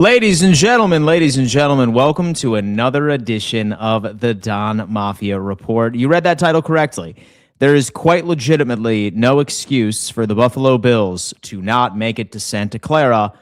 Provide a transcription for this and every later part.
Ladies and gentlemen, welcome to another edition of the Don Mafia Report. You read that title correctly. There is quite legitimately no excuse for the Buffalo Bills to not make it to Santa Clara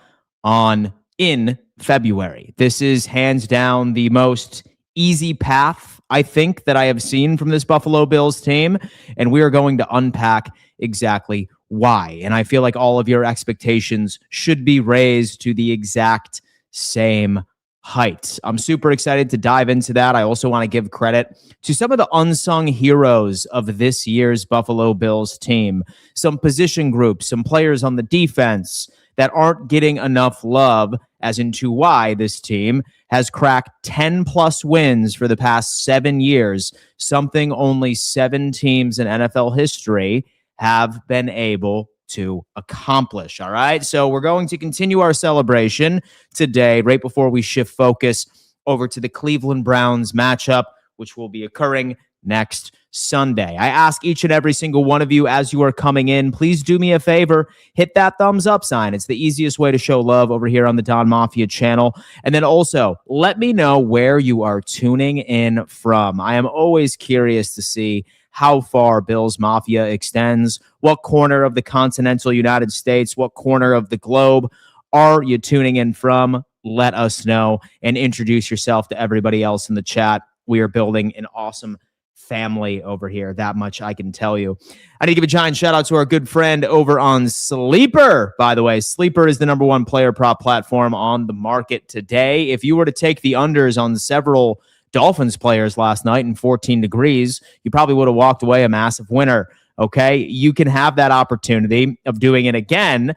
in February. This is hands down the most easy path, I think, that I have seen from this Buffalo Bills team, and we are going to unpack exactly why. And I feel like all of your expectations should be raised to the exact same height. I'm super excited to dive into that. I also want to give credit to some of the unsung heroes of this year's Buffalo Bills team, some position groups, some players on the defense that aren't getting enough love, as into why this team has cracked 10 plus wins for the past 7 years, something only 7 teams in NFL history have been able to accomplish. All right. So we're going to continue our celebration today, right before we shift focus over to the Cleveland Browns matchup, which will be occurring next Sunday. I ask each and every single one of you as you are coming in, please do me a favor, hit that thumbs up sign. It's the easiest way to show love over here on the Don Mafia channel. And then also let me know where you are tuning in from. I am always curious to see how far Bills Mafia extends. What corner of the continental United States, what corner of the globe are you tuning in from? Let us know and introduce yourself to everybody else in the chat. We are building an awesome family over here. That much I can tell you. I need to give a giant shout out to our good friend over on Sleeper. By the way, Sleeper is the #1 player prop platform on the market today. If you were to take the unders on several Dolphins players last night in 14 degrees, you probably would have walked away a massive winner. Okay. You can have that opportunity of doing it again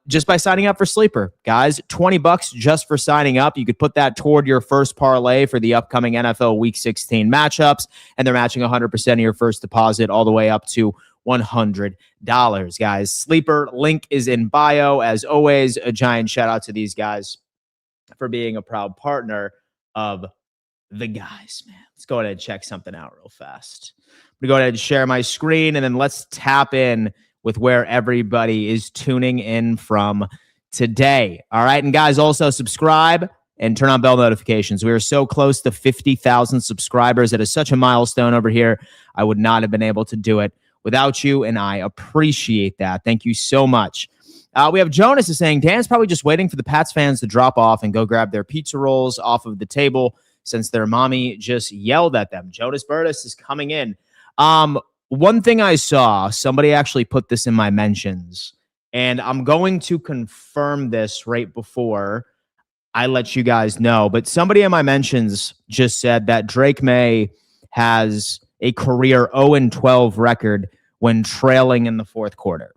just by signing up for Sleeper. Guys, $20 just for signing up. You could put that toward your first parlay for the upcoming NFL Week 16 matchups, and they're matching 100% of your first deposit all the way up to $100. Guys, Sleeper, link is in bio. As always, a giant shout out to these guys for being a proud partner of the guys, man. Let's go ahead and check something out real fast. I'm going to go ahead and share my screen, and then let's tap in with where everybody is tuning in from today. All right. And guys, also subscribe and turn on bell notifications. We are so close to 50,000 subscribers. It is such a milestone over here. I would not have been able to do it without you, and I appreciate that. Thank you so much. We have Jonas is saying, Dan's probably just waiting for the Pats fans to drop off and go grab their pizza rolls off of the table since their mommy just yelled at them. Jonas Burtis is coming in. One thing I saw, somebody actually put this in my mentions, and I'm going to confirm this right before I let you guys know, but somebody in my mentions just said that Drake May has a career 0-12 record when trailing in the fourth quarter.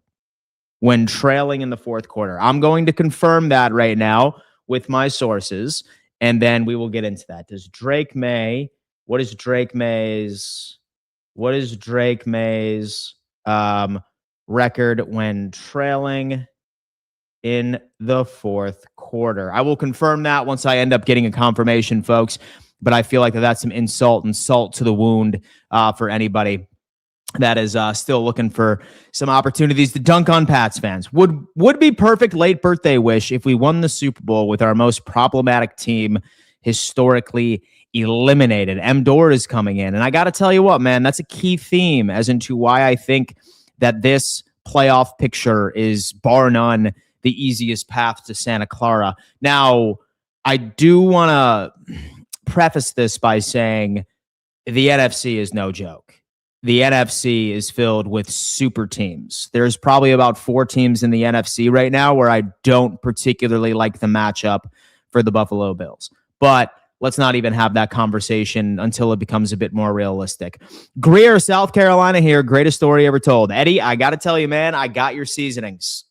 I'm going to confirm that right now with my sources, and then we will get into that. What is Drake May's record when trailing in the fourth quarter? I will confirm that once I end up getting a confirmation, folks, but I feel like that's some insult and salt to the wound for anybody that is still looking for some opportunities to dunk on Pats fans. Would be perfect late birthday wish if we won the Super Bowl with our most problematic team historically eliminated. M. Dor is coming in, and I got to tell you what, man, that's a key theme as into why I think that this playoff picture is bar none the easiest path to Santa Clara. Now, I do want to preface this by saying the NFC is no joke. The NFC is filled with super teams. There's probably about 4 teams in the NFC right now where I don't particularly like the matchup for the Buffalo Bills. But let's not even have that conversation until it becomes a bit more realistic. Greer, South Carolina here. Greatest story ever told. Eddie, I got to tell you, man, I got your seasonings,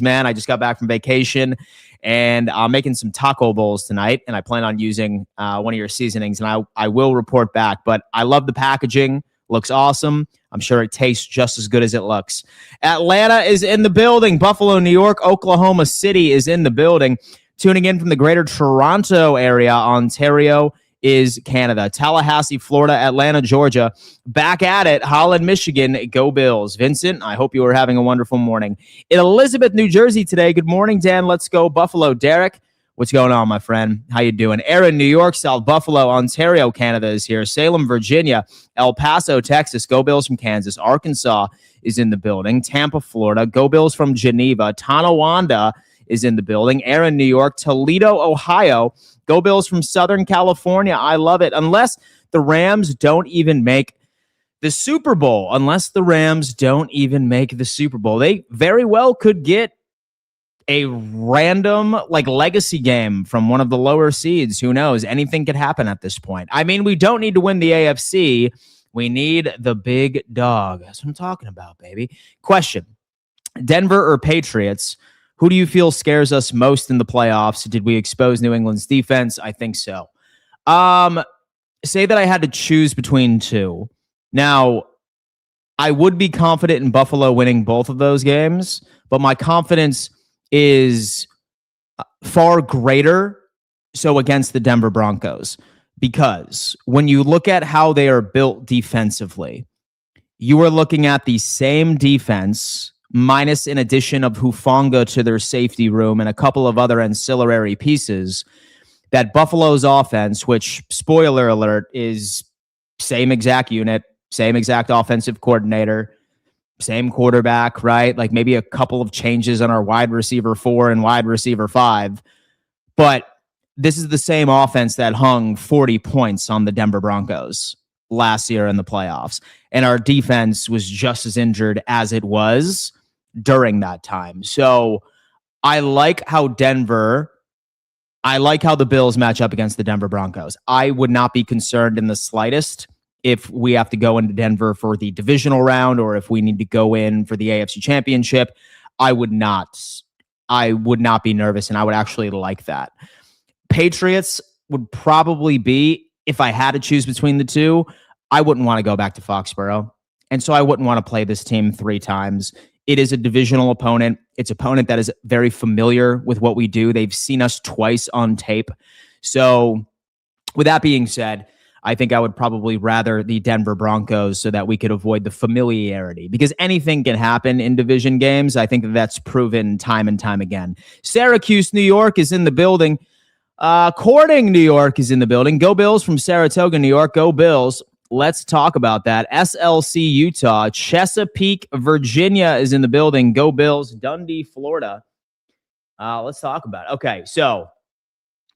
man. I just got back from vacation, and I'm making some taco bowls tonight, and I plan on using one of your seasonings, and I will report back. But I love the packaging. Looks awesome. I'm sure it tastes just as good as it looks. Atlanta is in the building. Buffalo, New York, Oklahoma City is in the building. Tuning in from the greater Toronto area, Ontario is Canada. Tallahassee, Florida, Atlanta, Georgia. Back at it, Holland, Michigan. Go Bills. Vincent, I hope you are having a wonderful morning. In Elizabeth, New Jersey today. Good morning, Dan. Let's go Buffalo. Derek, what's going on, my friend? How you doing? Aaron, New York, South Buffalo, Ontario, Canada is here. Salem, Virginia, El Paso, Texas. Go Bills from Kansas. Arkansas is in the building. Tampa, Florida. Go Bills from Geneva. Tonawanda is in the building. Aaron, New York. Toledo, Ohio. Go Bills from Southern California. I love it. Unless the Rams don't even make the Super Bowl. They very well could get a random legacy game from one of the lower seeds. Who knows? Anything could happen at this point. I mean, we don't need to win the AFC. We need the big dog. That's what I'm talking about, baby. Question: Denver or Patriots? Who do you feel scares us most in the playoffs? Did we expose New England's defense? I think so. Say that I had to choose between two. Now, I would be confident in Buffalo winning both of those games, but my confidence is far greater so against the Denver Broncos, because when you look at how they are built defensively, you are looking at the same defense minus an addition of Hufanga to their safety room and a couple of other ancillary pieces that Buffalo's offense, which, spoiler alert, is same exact unit, same exact offensive coordinator, same quarterback, right? Maybe a couple of changes on our wide receiver 4 and wide receiver 5. But this is the same offense that hung 40 points on the Denver Broncos last year in the playoffs. And our defense was just as injured as it was during that time. So I like how the Bills match up against the Denver Broncos. I would not be concerned in the slightest if we have to go into Denver for the divisional round or if we need to go in for the AFC Championship. I would not be nervous, and I would actually like that. Patriots would probably be, if I had to choose between the two, I wouldn't want to go back to Foxborough. And so I wouldn't want to play this team 3 times. It is a divisional opponent. It's an opponent that is very familiar with what we do. They've seen us twice on tape. So with that being said, I think I would probably rather the Denver Broncos so that we could avoid the familiarity, because anything can happen in division games. I think that's proven time and time again. Syracuse, New York is in the building. Corning, New York is in the building. Go Bills from Saratoga, New York. Go Bills. Let's talk about that. SLC, Utah. Chesapeake, Virginia is in the building. Go Bills. Dundee, Florida. Let's talk about it. Okay, so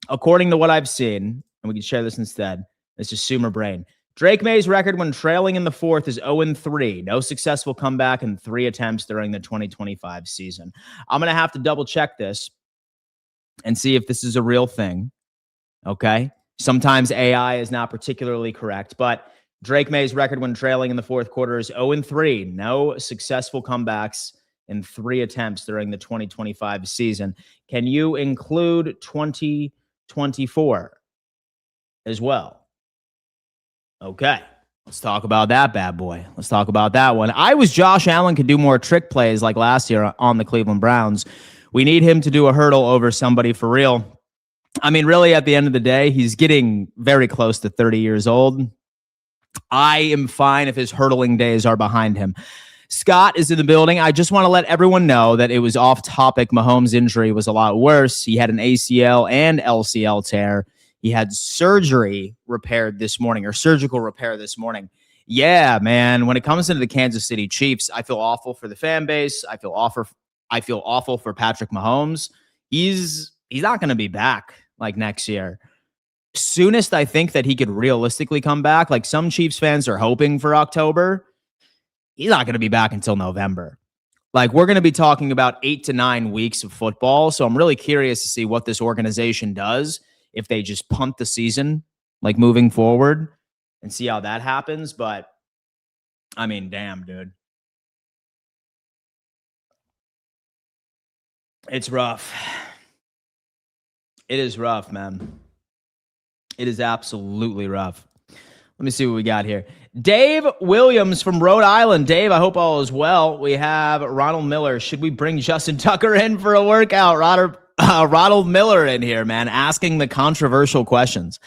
according to what I've seen, and we can share this instead, it's just Sumer brain. Drake May's record when trailing in the fourth is 0-3. No successful comeback in 3 attempts during the 2025 season. I'm going to have to double check this and see if this is a real thing. Okay. Sometimes AI is not particularly correct, but Drake May's record when trailing in the fourth quarter is 0-3. No successful comebacks in 3 attempts during the 2025 season. Can you include 2024 as well? Okay, let's talk about that bad boy. Let's talk about that one. Josh Allen could do more trick plays like last year on the Cleveland Browns. We need him to do a hurdle over somebody for real. I mean, really, at the end of the day, he's getting very close to 30 years old. I am fine if his hurdling days are behind him. Scott is in the building. I just want to let everyone know that it was off topic. Mahomes' injury was a lot worse. He had an ACL and LCL tear. He had surgical repair this morning. Yeah, man. When it comes into the Kansas City Chiefs, I feel awful for the fan base. I feel awful for Patrick Mahomes. He's not going to be back next year. Soonest I think that he could realistically come back, some Chiefs fans are hoping for October. He's not going to be back until November. We're going to be talking about 8 to 9 weeks of football. So I'm really curious to see what this organization does if they just punt the season, moving forward, and see how that happens. But, I mean, damn, dude. It's rough. It is rough, man. It is absolutely rough. Let me see what we got here. Dave Williams from Rhode Island. Dave, I hope all is well. We have Ronald Miller. Should we bring Justin Tucker in for a workout? Ronald Miller in here, man, asking the controversial questions.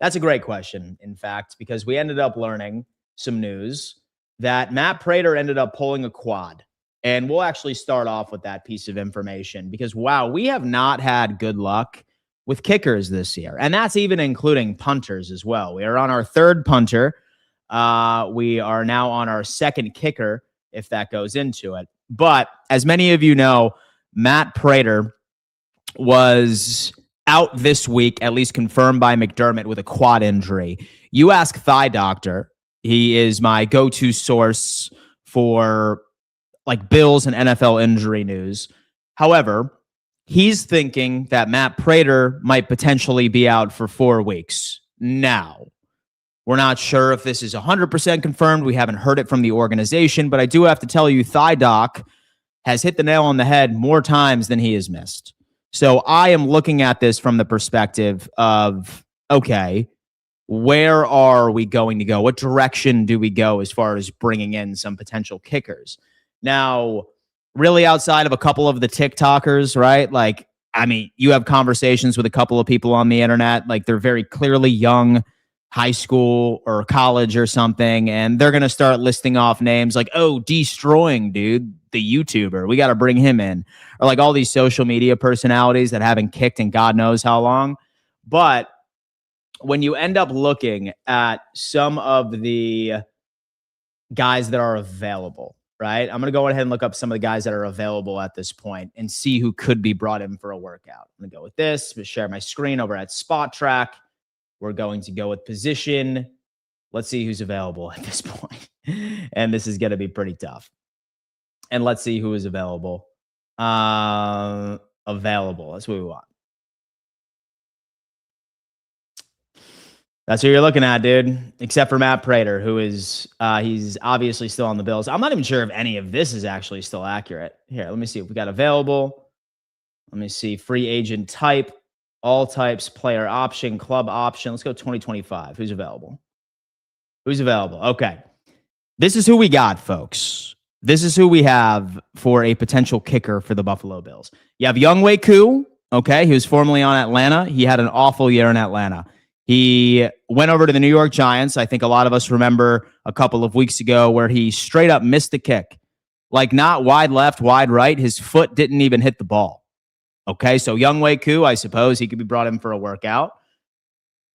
That's a great question, in fact, because we ended up learning some news that Matt Prater ended up pulling a quad. And we'll actually start off with that piece of information because, wow, we have not had good luck with kickers this year. And that's even including punters as well. We are on our third punter. We are now on our second kicker, if that goes into it. But as many of you know, Matt Prater was out this week, at least confirmed by McDermott, with a quad injury. You ask Thigh Doctor. He is my go-to source for like Bills and NFL injury news. However, he's thinking that Matt Prater might potentially be out for 4 weeks. Now, we're not sure if this is 100% confirmed. We haven't heard it from the organization, but I do have to tell you, Thigh Doc has hit the nail on the head more times than he has missed. So I am looking at this from the perspective of, okay, where are we going to go? What direction do we go as far as bringing in some potential kickers? Now, really outside of a couple of the TikTokers, right? Like, I mean, you have conversations with a couple of people on the internet, like they're very clearly young, high school or college or something, and they're going to start listing off names like, oh, Destroying, dude, the YouTuber. We got to bring him in. Or like all these social media personalities that haven't kicked in God knows how long. But when you end up looking at some of the guys that are available, right? I'm going to go ahead and look up some of the guys that are available at this point and see who could be brought in for a workout. I'm going to go with this, share my screen over at Spot Track. We're going to go with position. Let's see who's available at this point. And this is going to be pretty tough. And let's see who is available. Available. That's what we want. That's who you're looking at, dude. Except for Matt Prater, who is, he's obviously still on the Bills. I'm not even sure if any of this is actually still accurate. Here, let me see if we got available. Let me see. Free agent type, all types, player option, club option. Let's go 2025. Who's available? Who's available? Okay. This is who we got, folks. This is who we have for a potential kicker for the Buffalo Bills. You have Younghoe Koo, okay, he was formerly on Atlanta. He had an awful year in Atlanta. He went over to the New York Giants. I think a lot of us remember a couple of weeks ago where he straight up missed a kick. Like not wide left, wide right. His foot didn't even hit the ball. Okay, so Younghoe Koo, I suppose he could be brought in for a workout.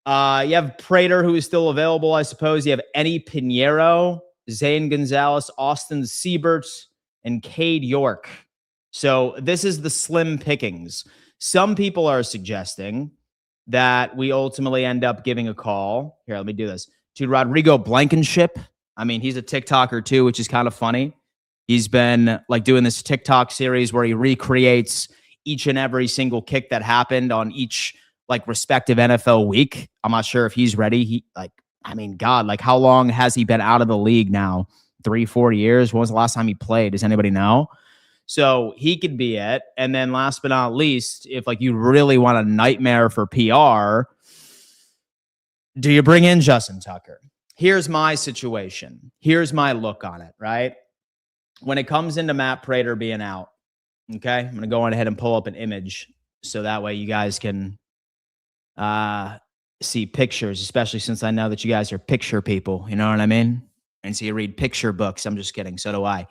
You have Prater, who is still available, I suppose. You have Eddie Pinheiro, Zane Gonzalez, Austin Siebert, and Cade York. So this is the slim pickings. Some people are suggesting that we ultimately end up giving a call. Here, let me do this. To Rodrigo Blankenship. I mean, he's a TikToker too, which is kind of funny. He's been like doing this TikTok series where he recreates each and every single kick that happened on each like respective NFL week. I'm not sure if he's ready. He like, I mean, God, like how long has he been out of the league now? 3-4 years? When was the last time he played? Does anybody know? So he could be it. And then last but not least, if like you really want a nightmare for PR, do you bring in Justin Tucker? Here's my situation. Here's my look on it, right? When it comes into Matt Prater being out, okay, I'm going to go on ahead and pull up an image so that way you guys can see pictures, especially since I know that you guys are picture people. You know what I mean? And so you read picture books. I'm just kidding. So do I.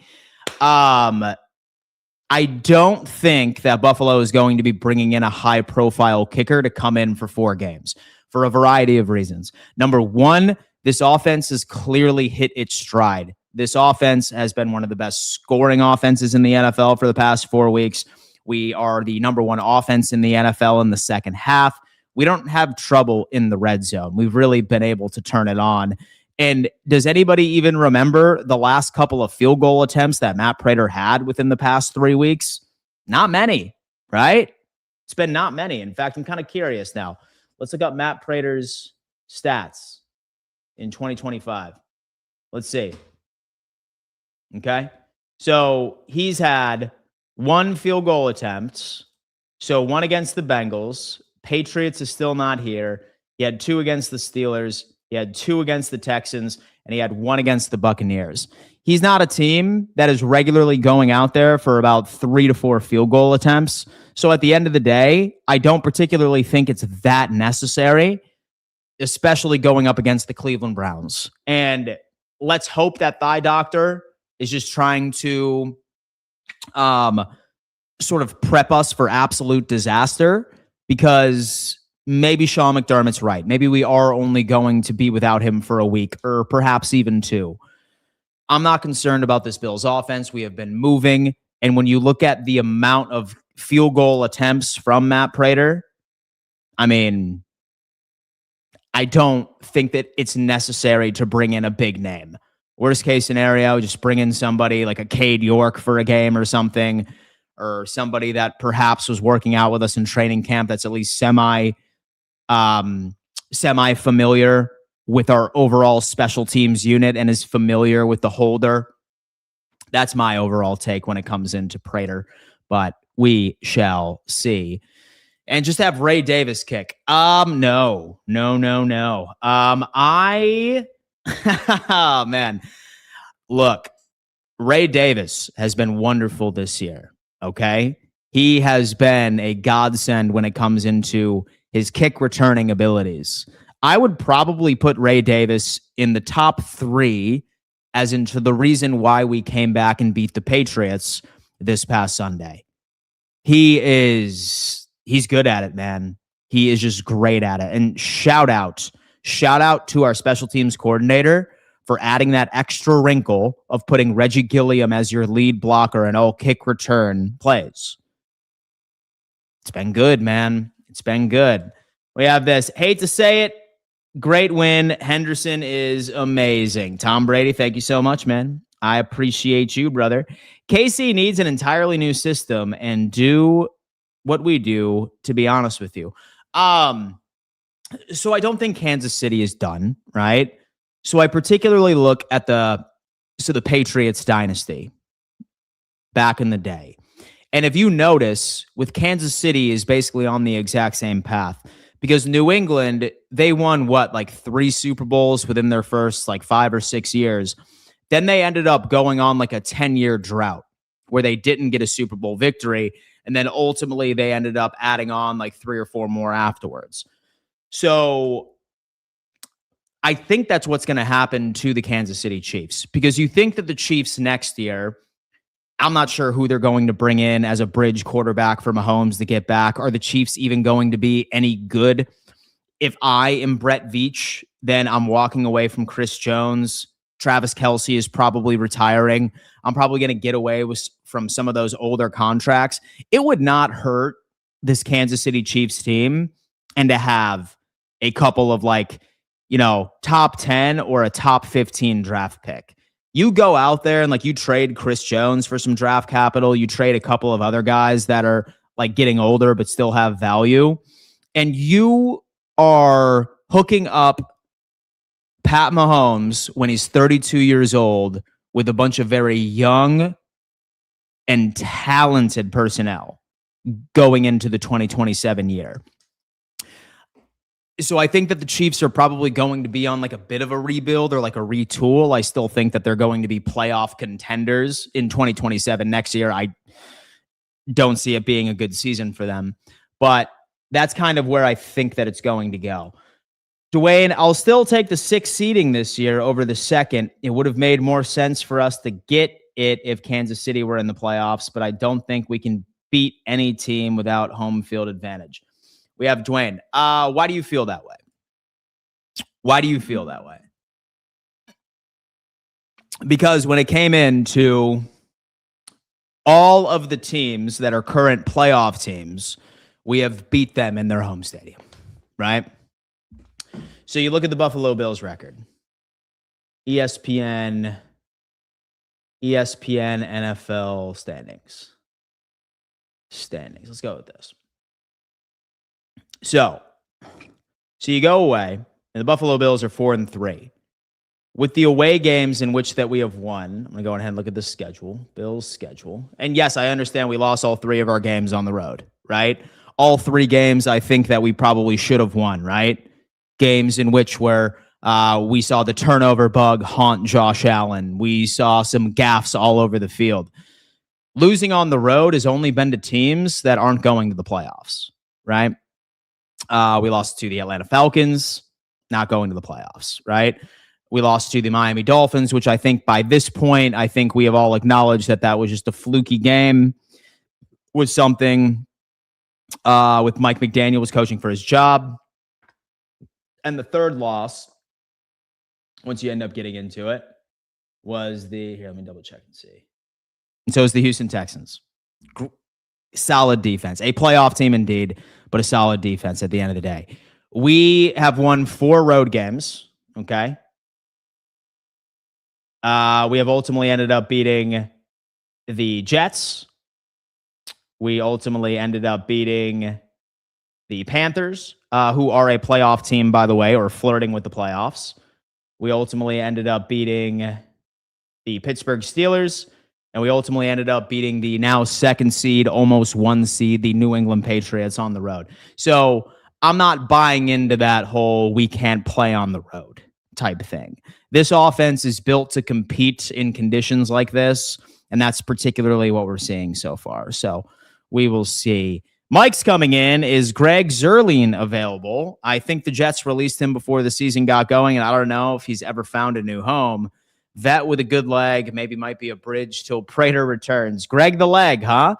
I don't think that Buffalo is going to be bringing in a high-profile kicker to come in for 4 games for a variety of reasons. Number one, this offense has clearly hit its stride. This offense has been one of the best scoring offenses in the NFL for the past 4 weeks. We are the number 1 offense in the NFL in the second half. We don't have trouble in the red zone. We've really been able to turn it on. And does anybody even remember the last couple of field goal attempts that Matt Prater had within the past 3 weeks? Not many, right? It's been not many. In fact, I'm kind of curious now. Let's look up Matt Prater's stats in 2025. Let's see. Okay. So he's had 1 field goal attempt. So 1 against the Bengals. Patriots is still not here. He had 2 against the Steelers. He had 2 against the Texans, and he had 1 against the Buccaneers. He's not a team that is regularly going out there for about 3 to 4 field goal attempts. So at the end of the day, I don't particularly think it's that necessary. especially going up against the Cleveland Browns. And let's hope that thigh doctor is just trying to sort of prep us for absolute disaster, because maybe Sean McDermott's right. Maybe we are only going to be without him for a week or perhaps even 2. I'm not concerned about this Bills offense. We have been moving. And when you look at the amount of field goal attempts from Matt Prater, I mean, I don't think that it's necessary to bring in a big name. Worst case scenario, just bring in somebody like a Cade York for a game or something, or somebody that perhaps was working out with us in training camp that's at least semi familiar with our overall special teams unit and is familiar with the holder. That's my overall take when it comes into Prater, but we shall see. And just have Ray Davis kick. No. Oh, man. Look, Ray Davis has been wonderful this year, okay? He has been a godsend when it comes into his kick returning abilities. I would probably put Ray Davis in the top 3 as into the reason why we came back and beat the Patriots this past Sunday. He's good at it, man. He is just great at it. And shout out to our special teams coordinator for adding that extra wrinkle of putting Reggie Gilliam as your lead blocker in all kick return plays. It's been good, man. It's been good. We have this. Hate to say it. Great win. Henderson is amazing. Tom Brady, thank you so much, man. I appreciate you, brother. KC needs an entirely new system and do what we do, to be honest with you. So I don't think Kansas City is done, right? So I particularly look at the Patriots dynasty back in the day. And if you notice, with Kansas City is basically on the exact same path, because New England, they won like 3 Super Bowls within their first 5 or 6 years. Then they ended up going on like a 10-year drought where they didn't get a Super Bowl victory. And then ultimately they ended up adding on like 3 or 4 more afterwards. So I think that's what's going to happen to the Kansas City Chiefs, because you think that the Chiefs next year, I'm not sure who they're going to bring in as a bridge quarterback for Mahomes to get back. Are the Chiefs even going to be any good? If I am Brett Veach, then I'm walking away from Chris Jones. Travis Kelce is probably retiring. I'm probably going to get away from some of those older contracts. It would not hurt this Kansas City Chiefs team and to have a couple of top 10 or a top 15 draft pick. You go out there and you trade Chris Jones for some draft capital. You trade a couple of other guys that are getting older but still have value. And you are hooking up Pat Mahomes when he's 32 years old with a bunch of very young and talented personnel going into the 2027 year. So I think that the Chiefs are probably going to be on a bit of a rebuild or a retool. I still think that they're going to be playoff contenders in 2027 next year. I don't see it being a good season for them, but that's kind of where I think that it's going to go. Dwayne, I'll still take the 6th seeding this year over the 2nd. It would have made more sense for us to get it if Kansas City were in the playoffs, but I don't think we can beat any team without home field advantage. We have Dwayne. Why do you feel that way? Why do you feel that way? Because when it came into all of the teams that are current playoff teams, we have beat them in their home stadium, right? So you look at the Buffalo Bills record. ESPN NFL standings. Let's go with this. So you go away, and the Buffalo Bills are 4-3. With the away games in which that we have won, I'm going to go ahead and look at the schedule, Bills' schedule. And yes, I understand we lost all 3 of our games on the road, right? All 3 games I think that we probably should have won, right? Games in which where we saw the turnover bug haunt Josh Allen. We saw some gaffes all over the field. Losing on the road has only been to teams that aren't going to the playoffs, right? We lost to the Atlanta Falcons. not going to the playoffs, right? We lost to the Miami Dolphins, which I think by this point, I think we have all acknowledged that that was just a fluky game, was something with Mike McDaniel was coaching for his job. And the third loss, once you end up getting into it, was here, let me double check and see. And so it's the Houston Texans. Solid defense, a playoff team indeed, but a solid defense at the end of the day. We have won 4 road games, okay? We have ultimately ended up beating the Jets. We ultimately ended up beating the Panthers, who are a playoff team, by the way, or flirting with the playoffs. We ultimately ended up beating the Pittsburgh Steelers, and we ultimately ended up beating the now 2nd seed, almost 1 seed, the New England Patriots on the road. So I'm not buying into that whole we can't play on the road type of thing. This offense is built to compete in conditions like this, and that's particularly what we're seeing so far. So we will see. Mike's coming in. Is Greg Zuerlein available? I think the Jets released him before the season got going, and I don't know if he's ever found a new home. Vet with a good leg, maybe might be a bridge till Prater returns. Greg the leg, huh?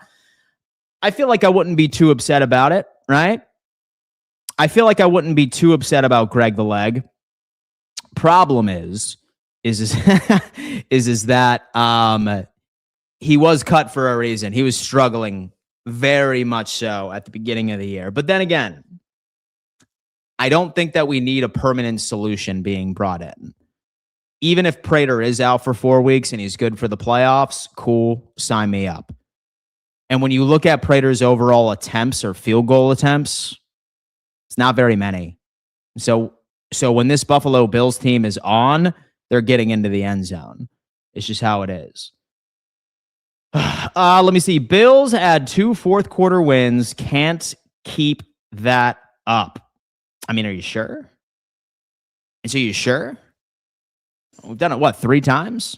I feel like I wouldn't be too upset about it, right? I feel like I wouldn't be too upset about Greg the leg. Problem is that he was cut for a reason. He was struggling very much so at the beginning of the year. But then again, I don't think that we need a permanent solution being brought in. Even if Prater is out for 4 weeks and he's good for the playoffs, cool, sign me up. And when you look at Prater's overall attempts or field goal attempts, it's not very many. So when this Buffalo Bills team is on, they're getting into the end zone. It's just how it is. Let me see. Bills add 2 fourth-quarter wins. Can't keep that up. I mean, are you sure? And so you sure? We've done it, 3 times?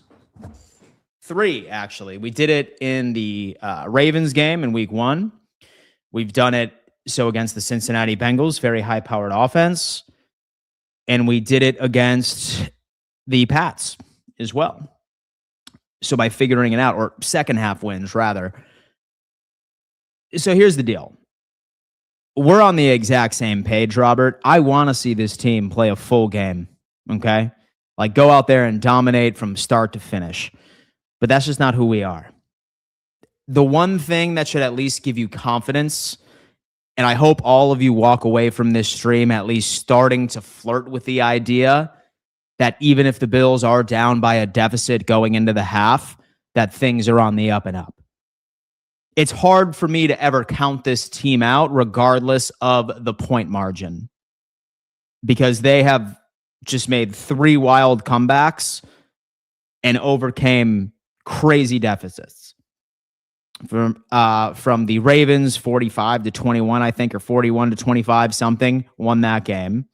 3, actually. We did it in the Ravens game in week 1. We've done it against the Cincinnati Bengals, very high-powered offense. And we did it against the Pats as well. So by figuring it out, or second half wins, rather. So here's the deal. We're on the exact same page, Robert. I want to see this team play a full game, okay? Like, go out there and dominate from start to finish. But that's just not who we are. The one thing that should at least give you confidence, and I hope all of you walk away from this stream at least starting to flirt with the idea that even if the Bills are down by a deficit going into the half, that things are on the up and up. It's hard for me to ever count this team out regardless of the point margin, because they have just made 3 wild comebacks and overcame crazy deficits. From the Ravens, 45-21, I think, or 41-25 something, won that game.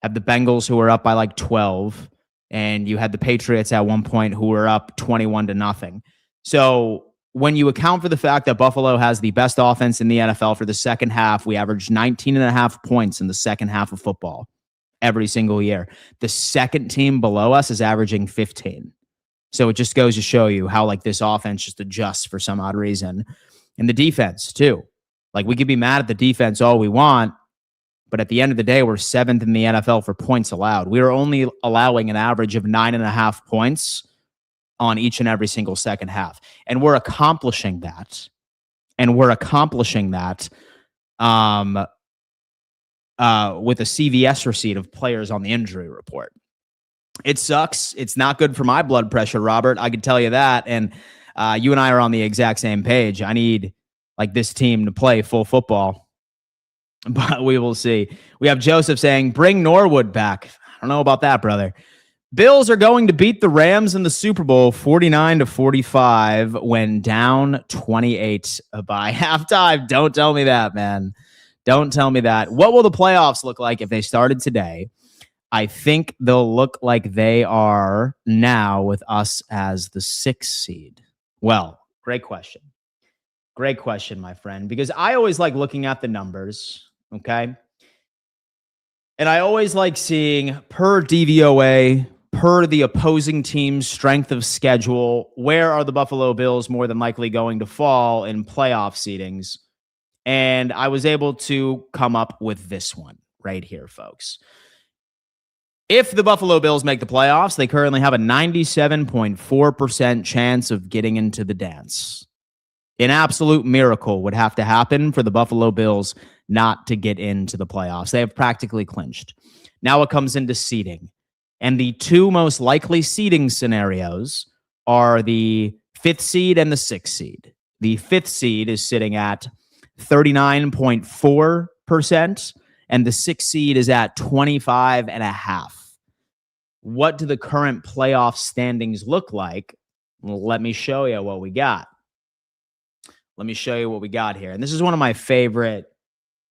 Have the Bengals, who were up by like 12, and you had the Patriots at one point who were up 21-0. So when you account for the fact that Buffalo has the best offense in the NFL for the second half, we averaged 19.5 points in the second half of football every single year. The second team below us is averaging 15. So it just goes to show you how like this offense just adjusts for some odd reason. And the defense too. Like, we could be mad at the defense all we want, but at the end of the day, we're 7th in the NFL for points allowed. We are only allowing an average of 9.5 points on each and every single second half. And we're accomplishing that. With a CVS receipt of players on the injury report. It sucks. It's not good for my blood pressure, Robert. I can tell you that. And you and I are on the exact same page. I need like this team to play full football, but we will see. We have Joseph saying, bring Norwood back. I don't know about that, brother. Bills are going to beat the Rams in the Super Bowl 49-45 when down 28 by halftime. Don't tell me that, man. Don't tell me that. What will the playoffs look like if they started today? I think they'll look like they are now with us as the 6th seed. Well, great question. Great question, my friend, because I always like looking at the numbers, okay? And I always like seeing per DVOA, per the opposing team's strength of schedule, where are the Buffalo Bills more than likely going to fall in playoff seedings? And I was able to come up with this one right here, folks. If the Buffalo Bills make the playoffs, they currently have a 97.4% chance of getting into the dance. An absolute miracle would have to happen for the Buffalo Bills not to get into the playoffs. They have practically clinched. Now it comes into seeding. And the two most likely seeding scenarios are the 5th seed and the 6th seed. The 5th seed is sitting at 39.4%, and the 6th seed is at 25.5%. What do the current playoff standings look like? Well, let me show you what we got. Let me show you what we got here. And this is one of my favorite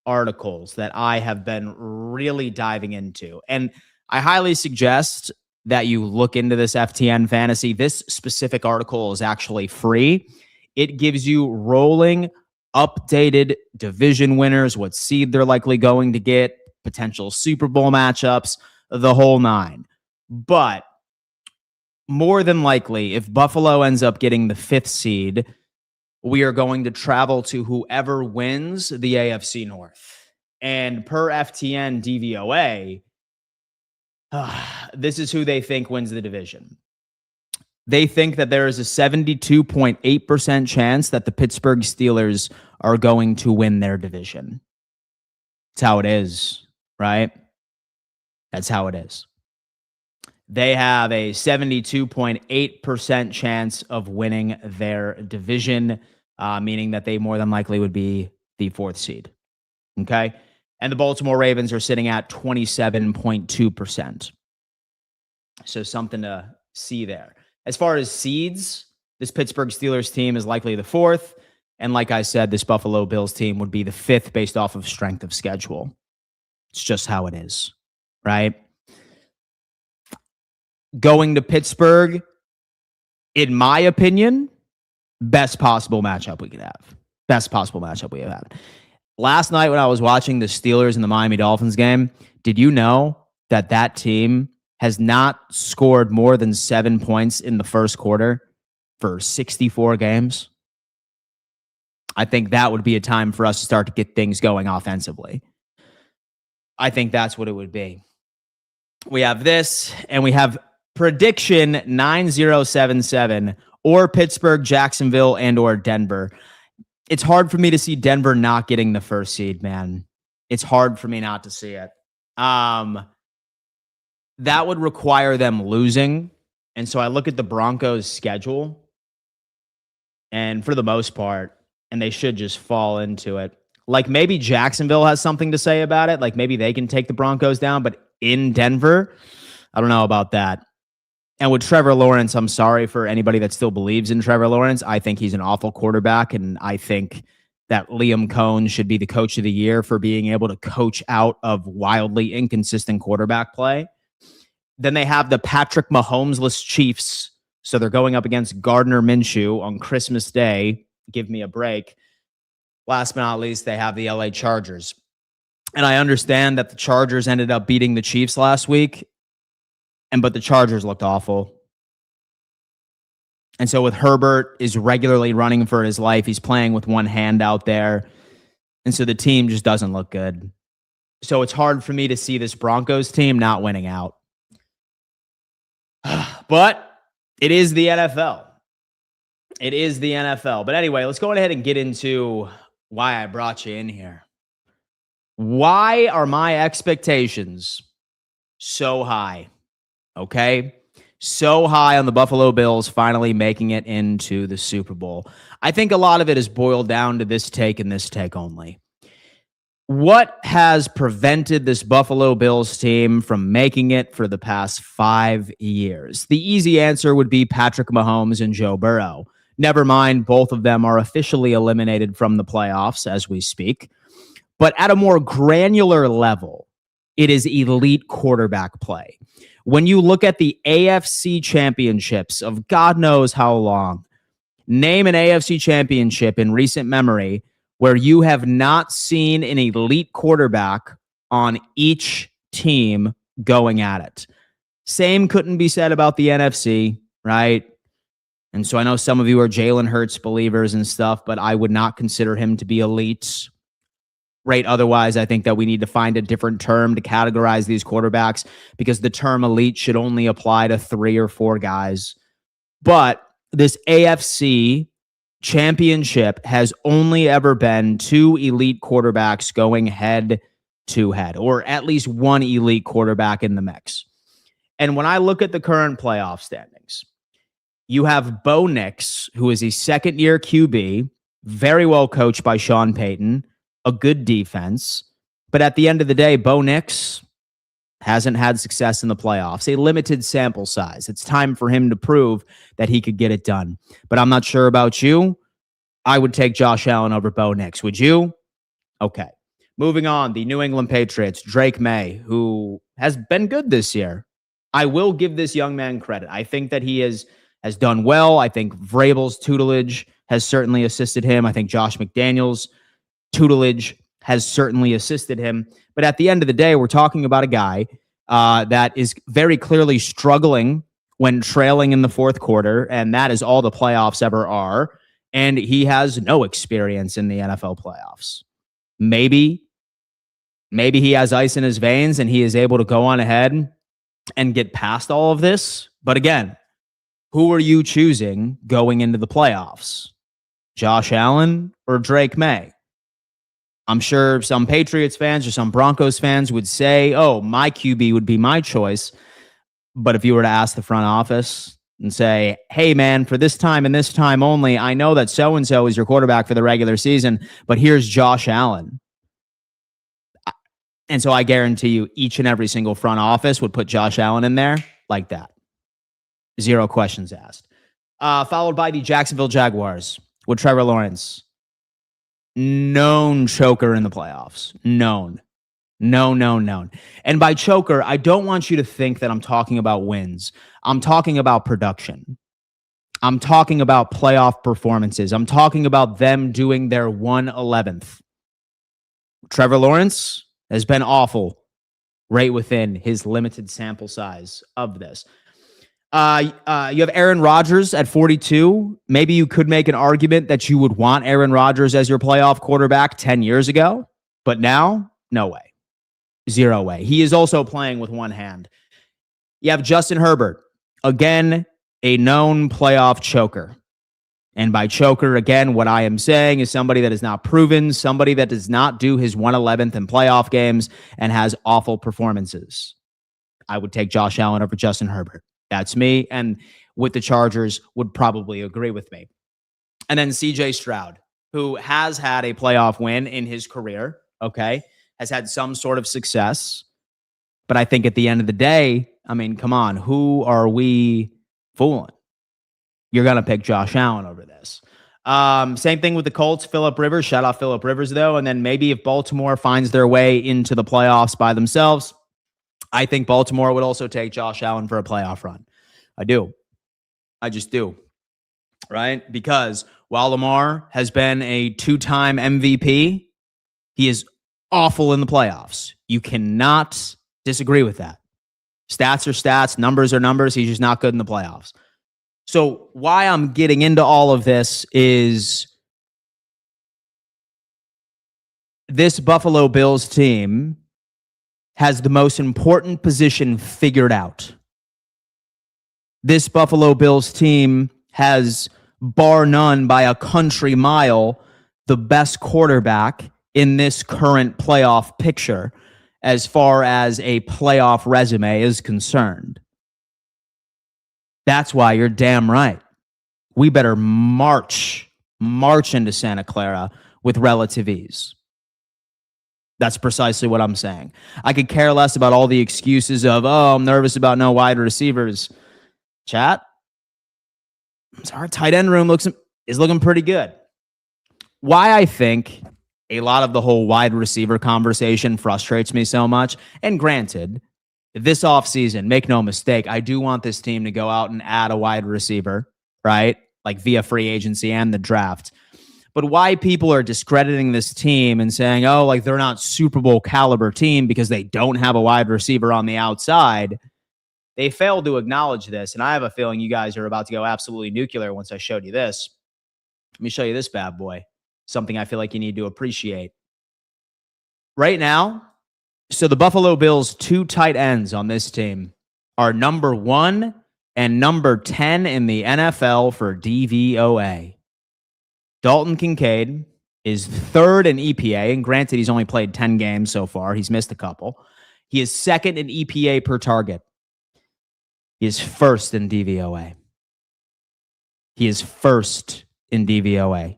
articles that I have been really diving into. And I highly suggest that you look into this FTN fantasy. This specific article is actually free. It gives you rolling, updated division winners, what seed they're likely going to get, potential Super Bowl matchups, the whole nine. But more than likely, if Buffalo ends up getting the 5th seed, we are going to travel to whoever wins the AFC North. And per FTN DVOA, this is who they think wins the division. They think that there is a 72.8% chance that the Pittsburgh Steelers are going to win their division. That's how it is, right? That's how it is. They have a 72.8% chance of winning their division, meaning that they more than likely would be the 4th seed. Okay? And the Baltimore Ravens are sitting at 27.2%. So something to see there. As far as seeds, this Pittsburgh Steelers team is likely the 4th. And like I said, this Buffalo Bills team would be the 5th based off of strength of schedule. It's just how it is, right? Going to Pittsburgh, in my opinion, best possible matchup we could have. Best possible matchup we have had. Last night when I was watching the Steelers and the Miami Dolphins game, did you know that that team has not scored more than 7 points in the first quarter for 64 games? I think that would be a time for us to start to get things going offensively. I think that's what it would be. We have this, and we have prediction 9077 or Pittsburgh, Jacksonville, and or Denver. It's hard for me to see Denver not getting the 1st seed, man. It's hard for me not to see it. That would require them losing. And so I look at the Broncos' schedule, and for the most part, and they should just fall into it. Like maybe Jacksonville has something to say about it. Like maybe they can take the Broncos down, but in Denver, I don't know about that. And with Trevor Lawrence, I'm sorry for anybody that still believes in Trevor Lawrence. I think he's an awful quarterback, and I think that Liam Cohn should be the coach of the year for being able to coach out of wildly inconsistent quarterback play. Then they have the Patrick Mahomes-less Chiefs, so they're going up against Gardner Minshew on Christmas Day. Give me a break. Last but not least, they have the LA Chargers. And I understand that the Chargers ended up beating the Chiefs last week, but the Chargers looked awful. And so with Herbert is regularly running for his life, he's playing with one hand out there. And so the team just doesn't look good. So it's hard for me to see this Broncos team not winning out. But it is the NFL. It is the NFL. But anyway, let's go ahead and get into why I brought you in here. Why are my expectations so high? Okay? So high on the Buffalo Bills finally making it into the Super Bowl. I think a lot of it is boiled down to this take and this take only. What has prevented this Buffalo Bills team from making it for the past 5 years? The easy answer would be Patrick Mahomes and Joe Burrow. Never mind, both of them are officially eliminated from the playoffs as we speak. But at a more granular level, it is elite quarterback play. When you look at the AFC championships of God knows how long, name an AFC championship in recent memory where you have not seen an elite quarterback on each team going at it. Same couldn't be said about the NFC, right? And so I know some of you are Jalen Hurts believers and stuff, but I would not consider him to be elite. Right. Otherwise, I think that we need to find a different term to categorize these quarterbacks, because the term elite should only apply to 3 or 4 guys. But this AFC championship has only ever been 2 elite quarterbacks going head to head, or at least 1 elite quarterback in the mix. And when I look at the current playoff standings, you have Bo Nix, who is a second-year QB, very well coached by Sean Payton, a good defense. But at the end of the day, Bo Nix hasn't had success in the playoffs, a limited sample size. It's time for him to prove that he could get it done. But I'm not sure about you. I would take Josh Allen over Bo Nix. Would you? Okay. Moving on, the New England Patriots, Drake May, who has been good this year. I will give this young man credit. I think that he has done well. I think Vrabel's tutelage has certainly assisted him. I think Josh McDaniels' tutelage has certainly assisted him. But at the end of the day, we're talking about a guy that is very clearly struggling when trailing in the fourth quarter, and that is all the playoffs ever are. And he has no experience in the NFL playoffs. Maybe he has ice in his veins and he is able to go on ahead and get past all of this. But again, who are you choosing going into the playoffs? Josh Allen or Drake May? I'm sure some Patriots fans or some Broncos fans would say, oh, my QB would be my choice. But if you were to ask the front office and say, hey, man, for this time and this time only, I know that so-and-so is your quarterback for the regular season, but here's Josh Allen. And so I guarantee you each and every single front office would put Josh Allen in there like that. 0 questions asked. Followed by the Jacksonville Jaguars with Trevor Lawrence. Known choker in the playoffs. Known. And by choker, I don't want you to think that I'm talking about wins. I'm talking about production. I'm talking about playoff performances. I'm talking about them doing their 1/11th. Trevor Lawrence has been awful right within his limited sample size of this. You have Aaron Rodgers at 42. Maybe you could make an argument that you would want Aaron Rodgers as your playoff quarterback 10 years ago, but now, no way. 0 way. He is also playing with one hand. You have Justin Herbert, again, a known playoff choker. And by choker, again, what I am saying is somebody that is not proven, somebody that does not do his 1/11th in playoff games and has awful performances. I would take Josh Allen over Justin Herbert. That's me, and with the Chargers would probably agree with me. And then CJ Stroud, who has had a playoff win in his career, okay, has had some sort of success. But I think at the end of the day, I mean, come on, who are we fooling? You're going to pick Josh Allen over this. Same thing with the Colts, Phillip Rivers. Shout out Phillip Rivers, though. And then maybe if Baltimore finds their way into the playoffs by themselves, I think Baltimore would also take Josh Allen for a playoff run. I do. I just do. Right? Because while Lamar has been a 2-time MVP, he is awful in the playoffs. You cannot disagree with that. Stats are stats. Numbers are numbers. He's just not good in the playoffs. So why I'm getting into all of this is this Buffalo Bills team has the most important position figured out. This Buffalo Bills team has, bar none by a country mile, the best quarterback in this current playoff picture as far as a playoff resume is concerned. That's why you're damn right. We better march into Santa Clara with relative ease. That's precisely what I'm saying. I could care less about all the excuses of, oh, I'm nervous about no wide receivers. Chat, our tight end room is looking pretty good. Why I think a lot of the whole wide receiver conversation frustrates me so much, and granted, this offseason, make no mistake, I do want this team to go out and add a wide receiver, right? Like via free agency and the draft. But why people are discrediting this team and saying, oh, like they're not Super Bowl caliber team because they don't have a wide receiver on the outside, they failed to acknowledge this. And I have a feeling you guys are about to go absolutely nuclear once I showed you this. Let me show you this bad boy. Something I feel like you need to appreciate. Right now, so the Buffalo Bills' 2 tight ends on this team are number 1 and number 10 in the NFL for DVOA. Dalton Kincaid is 3rd in EPA, and granted, he's only played 10 games so far. He's missed a couple. He is 2nd in EPA per target. He is 1st in DVOA. He is 1st in DVOA.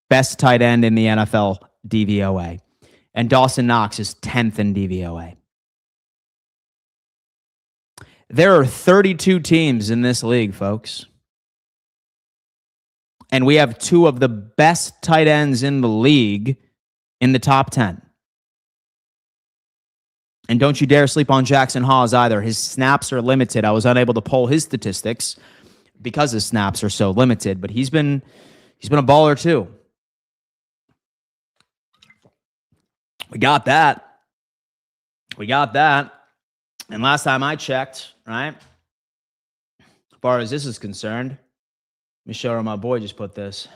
Best tight end in the NFL DVOA. And Dawson Knox is 10th in DVOA. There are 32 teams in this league, folks. And we have 2 of the best tight ends in the league in the top 10. And don't you dare sleep on Jackson Hawes either. His snaps are limited. I was unable to pull his statistics because his snaps are so limited, but he's been a baller too. We got that. And last time I checked, right, as far as this is concerned, let me show where my boy just put this.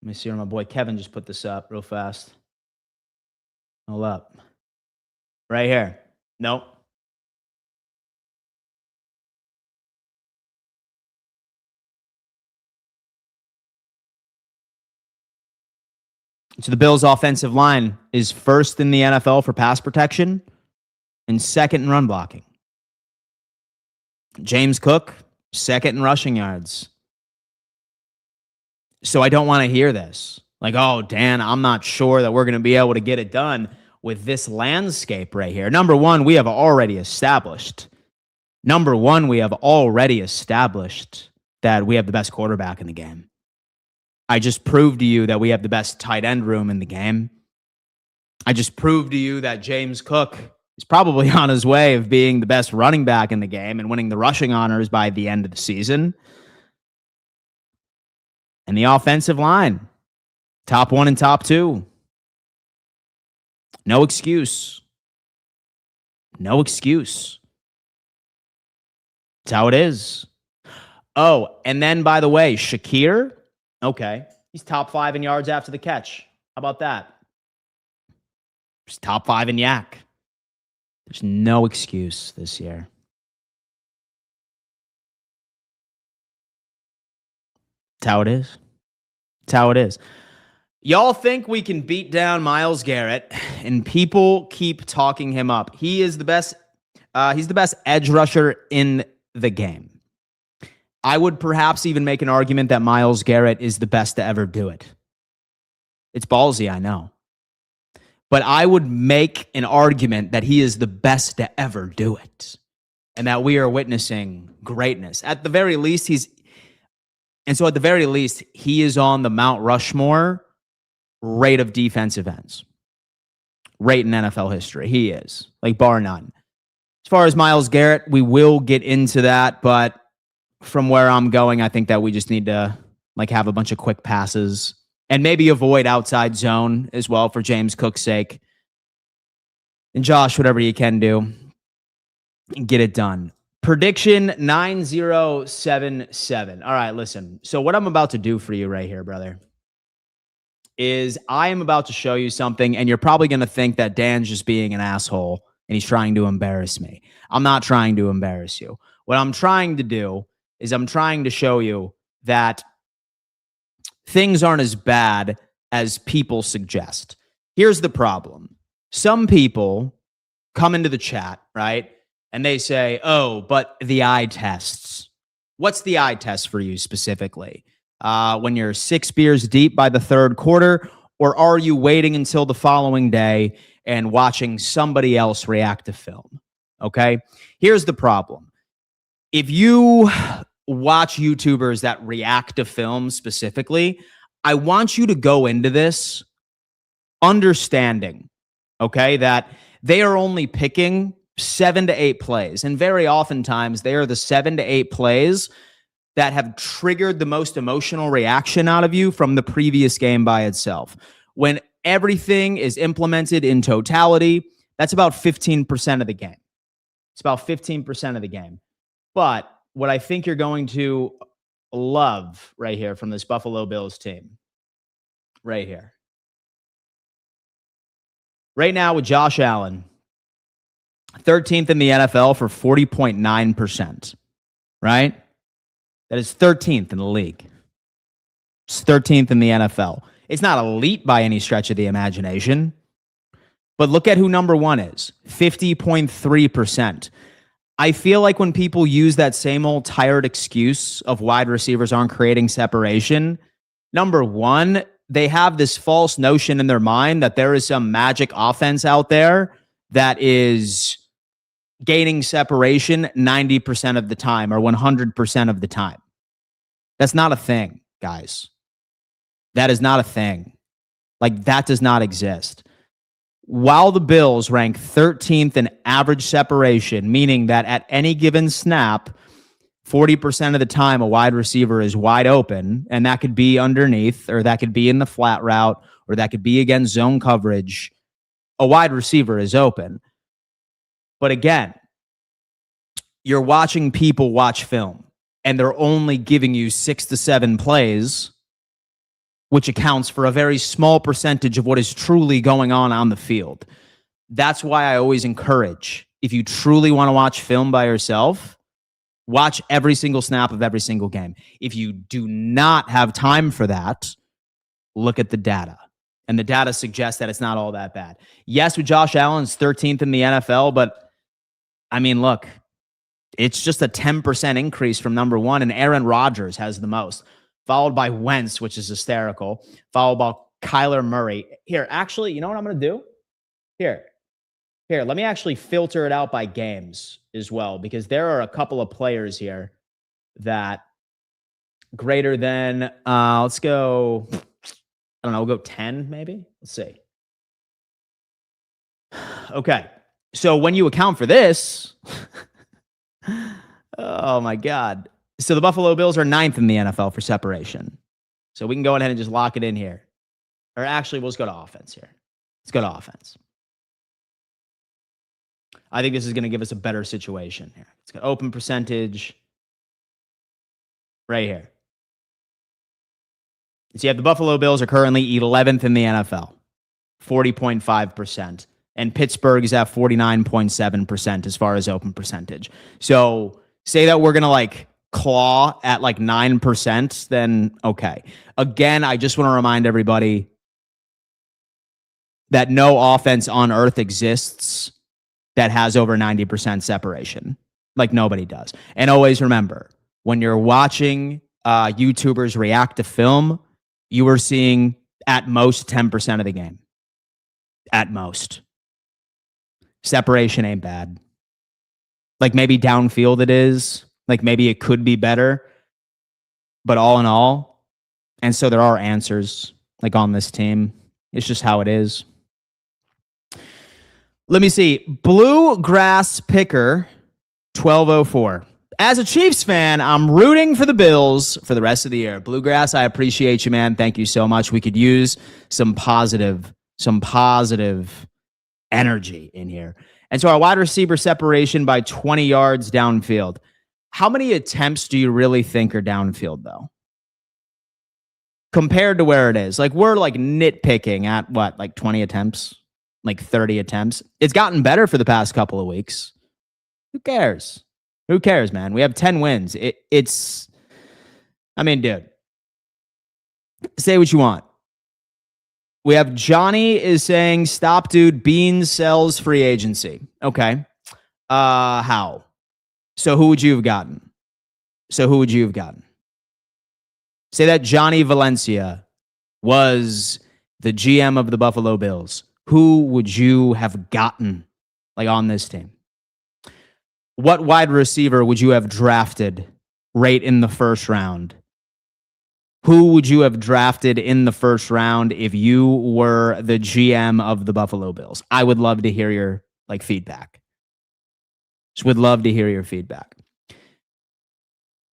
Let me see where my boy Kevin just put this up real fast. Hold up. Right here. Nope. So the Bills' offensive line is 1st in the NFL for pass protection and 2nd in run blocking. James Cook, 2nd in rushing yards. So I don't want to hear this. Like, oh, Dan, I'm not sure that we're going to be able to get it done with this landscape right here. Number one, we have already established that we have the best quarterback in the game. I just proved to you that we have the best tight end room in the game. I just proved to you that James Cook is probably on his way of being the best running back in the game and winning the rushing honors by the end of the season. And the offensive line, top 1 and top 2. No excuse. No excuse. That's how it is. Oh, and then, by the way, Shakir, okay, he's top 5 in yards after the catch. How about that? He's top 5 in yak. There's no excuse this year. That's how it is. That's how it is. Y'all think we can beat down Myles Garrett, and people keep talking him up. He is the best. He's the best edge rusher in the game. I would perhaps even make an argument that Myles Garrett is the best to ever do it. It's ballsy, I know. But I would make an argument that he is the best to ever do it. And that we are witnessing greatness. At the very least, he is on the Mount Rushmore rate of defensive ends. Rate in NFL history. He is. Like, bar none. As far as Myles Garrett, we will get into that, but from where I'm going, I think that we just need to have a bunch of quick passes and maybe avoid outside zone as well for James Cook's sake. And Josh, whatever you can do, get it done. Prediction 9077. All right, listen. So what I'm about to do for you right here, brother, is I am about to show you something, and you're probably going to think that Dan's just being an asshole and he's trying to embarrass me. I'm not trying to embarrass you. What I'm trying to do is I'm trying to show you that things aren't as bad as people suggest. Here's the problem. Some people come into the chat, right? And they say, oh, but the eye tests. What's the eye test for you specifically? When you're 6 beers deep by the third quarter, or are you waiting until the following day and watching somebody else react to film? Okay? Here's the problem. If you watch YouTubers that react to film specifically, I want you to go into this understanding, okay, that they are only picking 7 to 8 plays. And very oftentimes they are the 7 to 8 plays that have triggered the most emotional reaction out of you from the previous game by itself. When everything is implemented in totality, that's about 15% of the game. It's about 15% of the game. But what I think you're going to love right here from this Buffalo Bills team, right here. Right now with Josh Allen, 13th in the NFL for 40.9%, right? That is 13th in the league. It's 13th in the NFL. It's not elite by any stretch of the imagination, but look at who number one is, 50.3%. I feel like when people use that same old tired excuse of wide receivers aren't creating separation, number one, they have this false notion in their mind that there is some magic offense out there that is gaining separation 90% of the time or 100% of the time. That's not a thing, guys. That is not a thing. Like, that does not exist. While the Bills rank 13th in average separation, meaning that at any given snap, 40% of the time a wide receiver is wide open, and that could be underneath, or that could be in the flat route, or that could be against zone coverage. A wide receiver is open. But again, you're watching people watch film, and they're only giving you 6 to 7 plays, which accounts for a very small percentage of what is truly going on the field. That's why I always encourage, if you truly want to watch film by yourself, watch every single snap of every single game. If you do not have time for that, look at the data. And the data suggests that it's not all that bad. Yes, with Josh Allen, it's 13th in the NFL, but I mean, look, it's just a 10% increase from number one, and Aaron Rodgers has the most, followed by Wentz, which is hysterical, followed by Kyler Murray. Here, actually, you know what I'm going to do? Here, let me actually filter it out by games as well, because there are a couple of players here that greater than, let's go, I don't know, we'll go 10 maybe. Let's see. Okay. So when you account for this, oh my God. So the Buffalo Bills are 9th in the NFL for separation. So we can go ahead and just lock it in here. Or actually, we'll just go to offense here. Let's go to offense. I think this is going to give us a better situation here. It's got open percentage right here. So you have the Buffalo Bills are currently 11th in the NFL, 40.5%. And Pittsburgh is at 49.7% as far as open percentage. So say that we're going to like claw at like 9%, then okay. Again, I just want to remind everybody that no offense on earth exists that has over 90% separation. Like, nobody does. And always remember, when you're watching YouTubers react to film, you are seeing at most 10% of the game. At most. Separation ain't bad. Like, maybe downfield it is. Like, maybe it could be better. But all in all, and so there are answers, like, on this team. It's just how it is. Let me see. Bluegrass Picker 1204. As a Chiefs fan, I'm rooting for the Bills for the rest of the year. Bluegrass, I appreciate you, man. Thank you so much. We could use some positive energy in here. And so our wide receiver separation by 20 yards downfield. How many attempts do you really think are downfield, though? Compared to where it is. Like, we're like nitpicking at what, like 20 attempts? Like 30 attempts? It's gotten better for the past couple of weeks. Who cares? Who cares, man? We have 10 wins. It's, I mean, dude, say what you want. We have Johnny is saying, stop, dude. Beans sells free agency. Okay. How? So who would you have gotten? Say that Johnny Valencia was the GM of the Buffalo Bills. Who would you have gotten, like, on this team? What wide receiver would you have drafted right in the first round? Who would you have drafted in the first round if you were the GM of the Buffalo Bills? I would love to hear your feedback. Just would love to hear your feedback.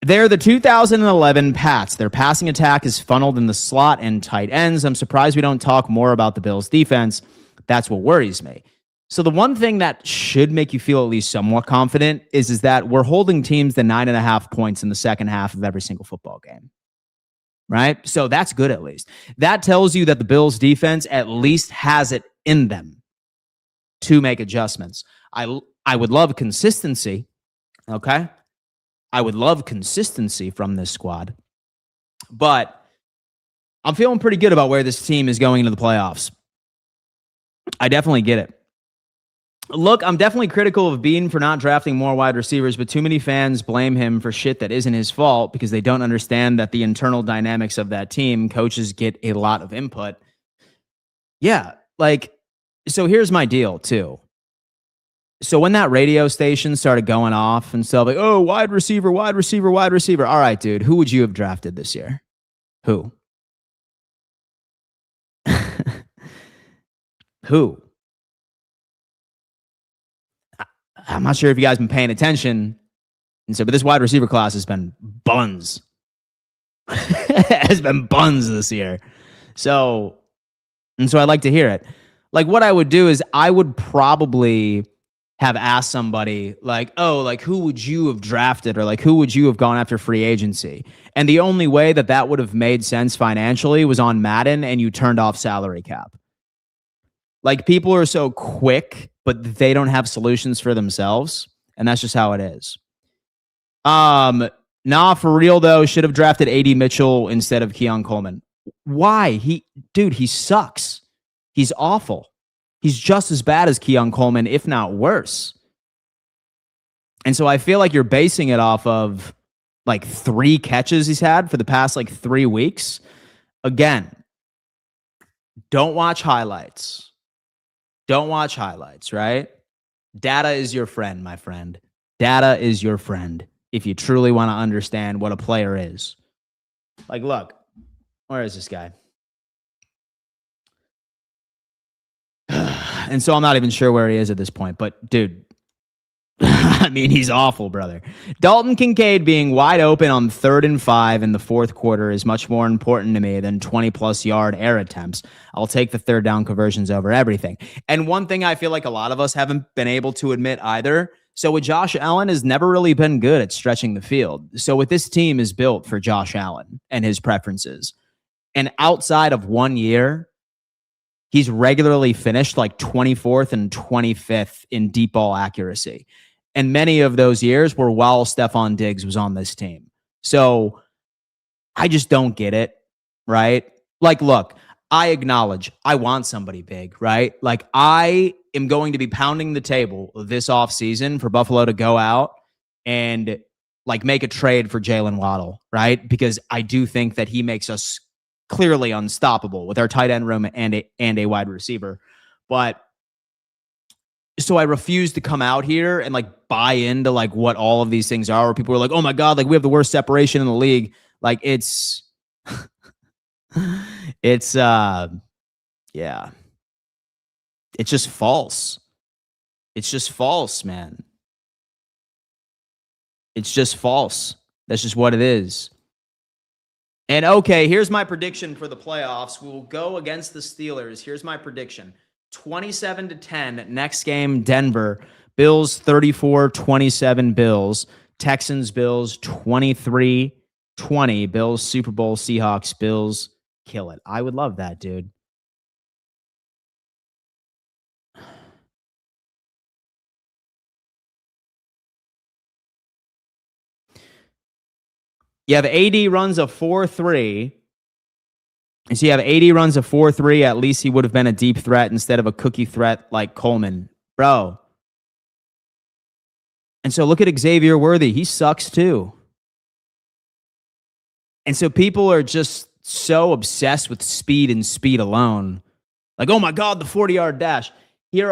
They're the 2011 Pats. Their passing attack is funneled in the slot and tight ends. I'm surprised we don't talk more about the Bills' defense. That's what worries me. So the one thing that should make you feel at least somewhat confident is that we're holding teams to 9.5 points in the second half of every single football game. Right? So that's good at least. That tells you that the Bills' defense at least has it in them to make adjustments. I would love consistency, okay? I would love consistency from this squad. But I'm feeling pretty good about where this team is going into the playoffs. I definitely get it. Look, I'm definitely critical of Bean for not drafting more wide receivers, but too many fans blame him for shit that isn't his fault because they don't understand that the internal dynamics of that team, coaches get a lot of input. Yeah, so here's my deal, too. So when that radio station started going off and stuff like, oh, wide receiver, wide receiver, wide receiver. All right, dude, who would you have drafted this year? Who? Who? I'm not sure if you guys have been paying attention. And so, but this wide receiver class has been buns. Has been buns this year. So I'd like to hear it. What I would do is I would probably have asked somebody who would you have drafted or who would you have gone after free agency? And the only way that would have made sense financially was on Madden and you turned off salary cap. People are so quick, but they don't have solutions for themselves. And that's just how it is. Nah, for real though, should have drafted A.D. Mitchell instead of Keon Coleman. Why? He sucks. He's awful. He's just as bad as Keon Coleman, if not worse. And so I feel like you're basing it off of 3 catches he's had for the past 3 weeks. Again, don't watch highlights. Don't watch highlights, right? Data is your friend, my friend. Data is your friend if you truly want to understand what a player is. Look, where is this guy? And so I'm not even sure where he is at this point, but dude, I mean, he's awful, brother. Dalton Kincaid being wide open on 3rd and 5 in the fourth quarter is much more important to me than 20-plus yard air attempts. I'll take the third down conversions over everything. And one thing I feel like a lot of us haven't been able to admit either. So with Josh Allen has never really been good at stretching the field. So with this team is built for Josh Allen and his preferences. And outside of 1 year, he's regularly finished 24th and 25th in deep ball accuracy. And many of those years were while Stephon Diggs was on this team. So I just don't get it, right? Look, I acknowledge I want somebody big, right? I am going to be pounding the table this offseason for Buffalo to go out and make a trade for Jalen Waddle, right? Because I do think that he makes us clearly unstoppable with our tight end room and a wide receiver. But so I refuse to come out here and buy into what all of these things are, where people are like, oh my God, we have the worst separation in the league. It's yeah. It's just false. It's just false, man. It's just false. That's just what it is. And okay, here's my prediction for the playoffs. We'll go against the Steelers. Here's my prediction. 27-10. Next game, Denver. Bills 34-27 Bills. Texans, Bills 23-20. Bills, Super Bowl, Seahawks, Bills kill it. I would love that, dude. You have AD runs a 4-3. And so you have 80 runs a 4-3. At least he would have been a deep threat instead of a cookie threat like Coleman. Bro. And so look at Xavier Worthy. He sucks too. And so people are just so obsessed with speed and speed alone. Oh my God, the 40-yard dash. Here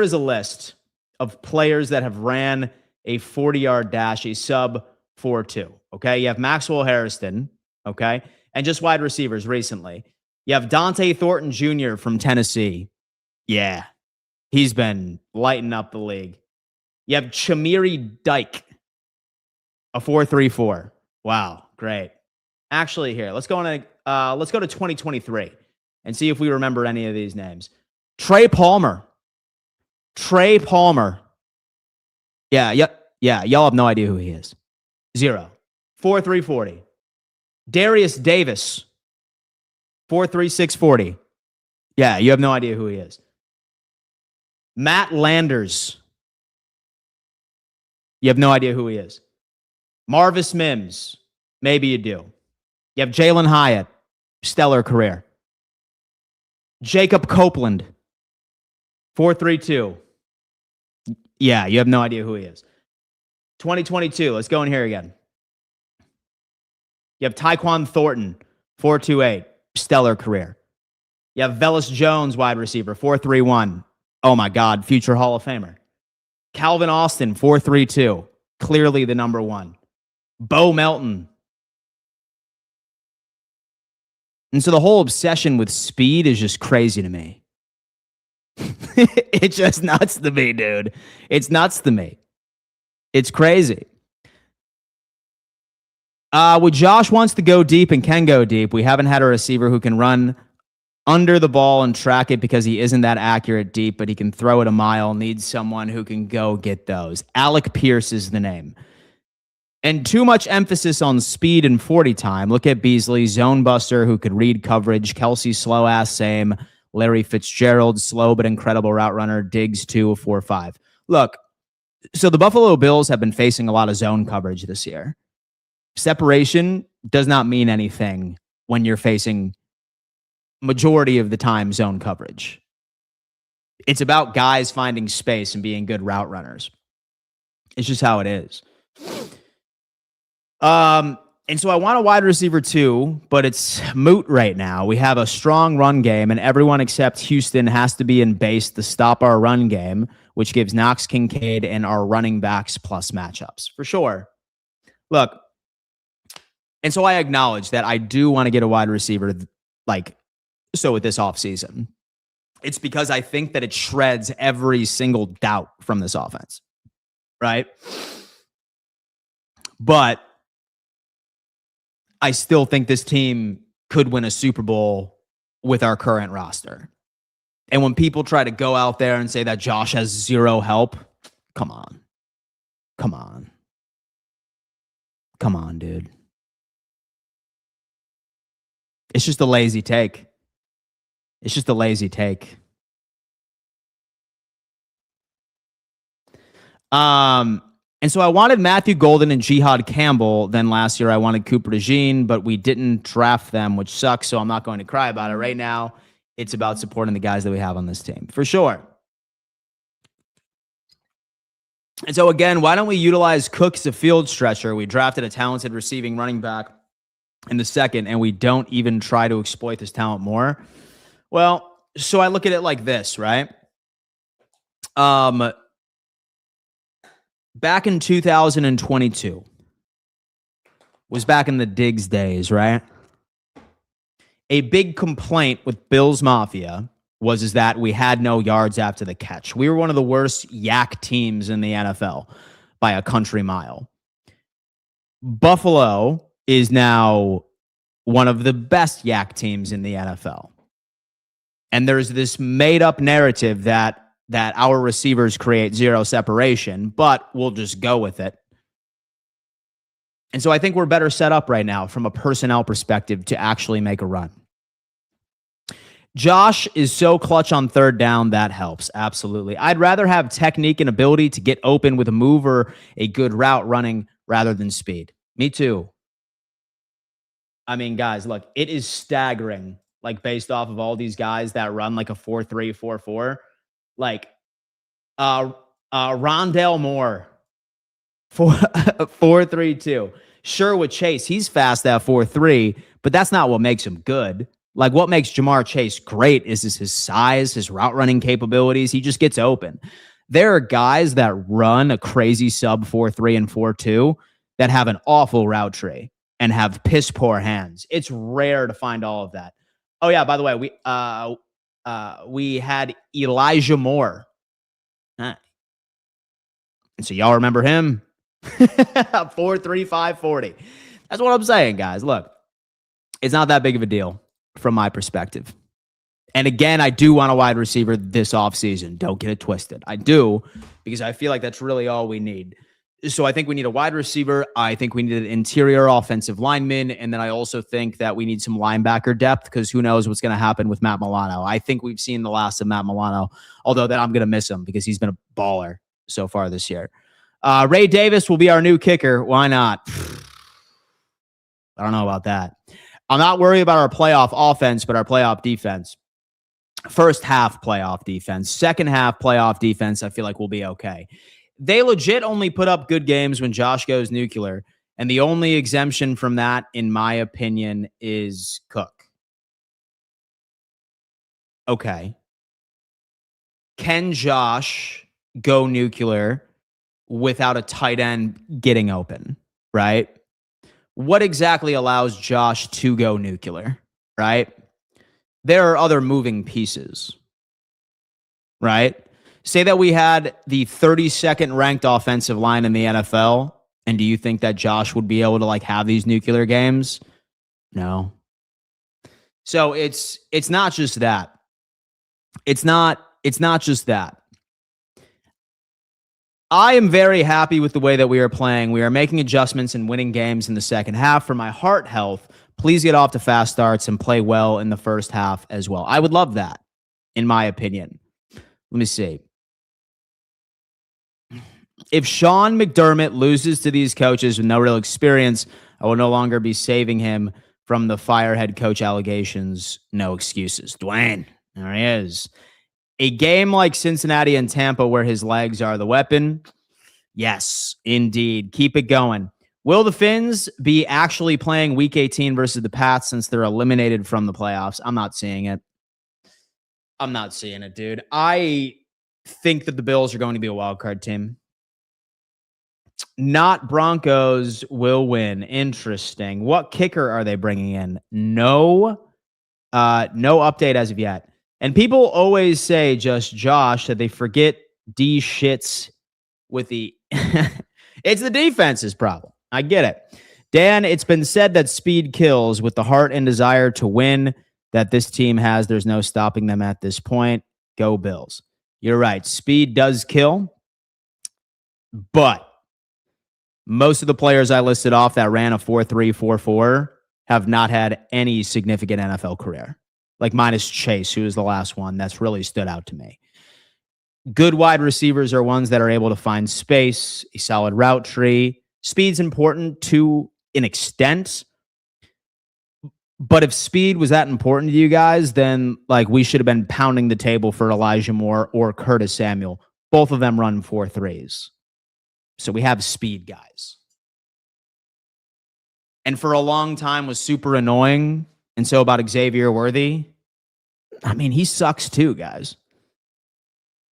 is a list of players that have ran a 40-yard dash, a sub 4.2. Okay. You have Maxwell Harrison. Okay. And just wide receivers recently. You have Dante Thornton Jr. from Tennessee. Yeah. He's been lighting up the league. You have Chamiri Dyke A 4-3-4. Wow, great. Actually, here, let's go to 2023 and see if we remember any of these names. Trey Palmer. Yeah, y'all have no idea who he is. 0. 4-3-40. Darius Davis. 4-3-6-40. Yeah, you have no idea who he is. Matt Landers. You have no idea who he is. Marvis Mims. Maybe you do. You have Jalen Hyatt. Stellar career. Jacob Copeland. 4-3-2. Yeah, you have no idea who he is. 2022. Let's go in here again. You have Tyquan Thornton. 4-2-8. Stellar career. You have Velus Jones, wide receiver. 4-3-1. Oh my God, future Hall of Famer. Calvin Austin, 4-3-2. Clearly the number one. Bo Melton. And so the whole obsession with speed is just crazy to me. It's just nuts to me, dude. It's nuts to me. It's crazy. When Josh wants to go deep and can go deep, we haven't had a receiver who can run under the ball and track it because he isn't that accurate deep, but he can throw it a mile. Needs someone who can go get those. Alec Pierce is the name. And too much emphasis on speed and 40 time. Look at Beasley, zone buster who could read coverage. Kelsey, slow ass, same. Larry Fitzgerald, slow but incredible route runner. Diggs, 2, 4-5. Look, so the Buffalo Bills have been facing a lot of zone coverage this year. Separation does not mean anything when you're facing majority of the time zone coverage. It's about guys finding space and being good route runners. It's just how it is. And so I want a wide receiver too, but it's moot right now. We have a strong run game, and everyone except Houston has to be in base to stop our run game, which gives Knox, Kincaid, and our running backs plus matchups for sure. Look, and so I acknowledge that I do want to get a wide receiver with this offseason. It's because I think that it shreds every single doubt from this offense, right? But I still think this team could win a Super Bowl with our current roster. And when people try to go out there and say that Josh has zero help, come on. Come on. Come on, dude. It's just a lazy take. It's just a lazy take. And so I wanted Matthew Golden and Jihad Campbell. Then last year I wanted Cooper DeJean, but we didn't draft them, which sucks. So I'm not going to cry about it right now. It's about supporting the guys that we have on this team for sure. And so again, why don't we utilize Cook as a field stretcher? We drafted a talented receiving running back in the second, and we don't even try to exploit this talent more. Well, so I look at it like this, right? Back in 2022 was back in the Diggs days, right? A big complaint with Bills Mafia was that we had no yards after the catch. We were one of the worst yak teams in the NFL by a country mile. Buffalo is now one of the best yak teams in the NFL. And there's this made-up narrative that our receivers create zero separation, but we'll just go with it. And so I think we're better set up right now from a personnel perspective to actually make a run. Josh is so clutch on third down, that helps. Absolutely. I'd rather have technique and ability to get open with a move or a good route running rather than speed. Me too. I mean, guys, look, it is staggering, based off of all these guys that run like a 4-3, 4-4. Rondale Moore, 4-3-2. Sure, with Chase, he's fast at 4-3, but that's not what makes him good. What makes Jamar Chase great is his size, his route running capabilities. He just gets open. There are guys that run a crazy sub 4-3 and 4-2 that have an awful route tree and have piss poor hands. It's rare to find all of that. Oh yeah, by the way, we had Elijah Moore. And so y'all remember him? 4.35 40. That's what I'm saying, guys. Look, it's not that big of a deal from my perspective. And again, I do want a wide receiver this offseason. Don't get it twisted. I do, because I feel like that's really all we need. So I think we need a wide receiver. I think we need an interior offensive lineman. And then I also think that we need some linebacker depth, because who knows what's going to happen with Matt Milano. I think we've seen the last of Matt Milano, although that I'm going to miss him because he's been a baller so far this year. Ray Davis will be our new kicker. Why not? I don't know about that. I'm not worried about our playoff offense, but our playoff defense. First half playoff defense. Second half playoff defense, I feel like we'll be okay. They legit only put up good games when Josh goes nuclear. And the only exemption from that, in my opinion, is Cook. Okay. Can Josh go nuclear without a tight end getting open, right? What exactly allows Josh to go nuclear, right? There are other moving pieces, right? Say that we had the 32nd ranked offensive line in the NFL, and do you think that Josh would be able to have these nuclear games? No. So it's not just that. It's not just that. I am very happy with the way that we are playing. We are making adjustments and winning games in the second half. For my heart health, please get off to fast starts and play well in the first half as well. I would love that, in my opinion. Let me see. If Sean McDermott loses to these coaches with no real experience, I will no longer be saving him from the fire head coach allegations. No excuses. Dwayne, there he is. A game like Cincinnati and Tampa where his legs are the weapon? Yes, indeed. Keep it going. Will the Finns be actually playing Week 18 versus the Pats since they're eliminated from the playoffs? I'm not seeing it. I'm not seeing it, dude. I think that the Bills are going to be a wild card team. Not Broncos will win. Interesting. What kicker are they bringing in? No update as of yet. And people always say just Josh that they forget D shits with the it's the defense's problem. I get it. Dan, it's been said that speed kills. With the heart and desire to win that this team has, there's no stopping them at this point. Go Bills. You're right. Speed does kill. But most of the players I listed off that ran a 4.3, 4.4 have not had any significant NFL career. Minus Chase, who was the last one that's really stood out to me. Good wide receivers are ones that are able to find space, a solid route tree. Speed's important to an extent. But if speed was that important to you guys, then we should have been pounding the table for Elijah Moore or Curtis Samuel. Both of them run 4.3s. So we have speed guys. And for a long time was super annoying. And so about Xavier Worthy, I mean, he sucks too, guys.